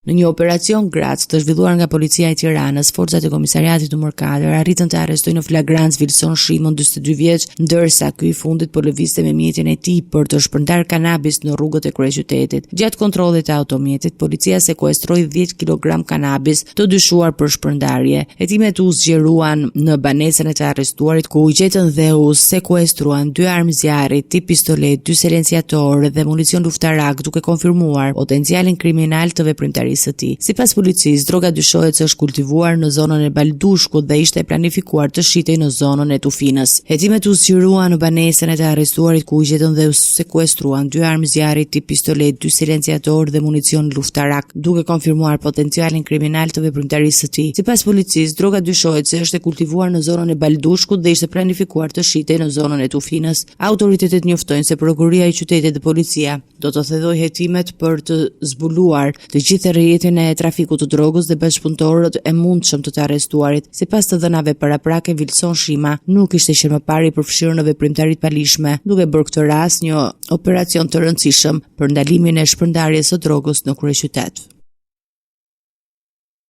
Në një operacion Grac të zhvilluar nga policia e Tiranës, forcat e komisariatit numër 4 arritën të arrestojnë në flagrancë Vilson Shimon, 42 vjeç, ndërsa ky i fundit po lëvizte me mjetin e tij për të shpërndar kanabis në rrugët e kryeqytetit. Gjatë kontrollit të automjetit, policia sekuestroi 10 kg kanabis të dyshuar për shpërndarje. Hetimet u zgjeruan në banesën e të arrestuarit, ku u gjetën dhe u sekuestruan 2 armë zjarri, tip pistolet, 2 silenciatorë dhe municion luftarak, duke konfirmuar potencialin kriminal të veprimtarisë së tij. Sipas policisë, droga dyshohet se është kultivuar në zonën e Baldushkut dhe ishte planifikuar të shitej në zonën e Tufinës. Hetimet u zgjeruan në banesën e të arrestuarit, ku u gjetën dhe u sekuestruan 2 armë zjarri, tip pistolet, 2 silenciatorë dhe municion luftarak, duke konfirmuar potencialin kriminal të veprimtarisë së tij. Sipas policisë, droga dyshohet se është e kultivuar në zonën e Baldushkut dhe ishte planifikuar të shitej në zonën e Tufinës. Autoritetet njoftojnë se prokuroria e qytetit dhe policia do të thedhojë hetimet për të zbuluar të gjithë rrjetin e trafikut të drogës dhe bashkëpunëtorët e mundshëm të arrestuarit. Sipas të dhënave paraprake, Vilson Shima nuk ishte që më parë i përfshirë në veprimtari të palishme, duke bërë këtë rast një operacion të rëndësishëm për ndalimin e shpërndarjes së drogës në kryeqytet.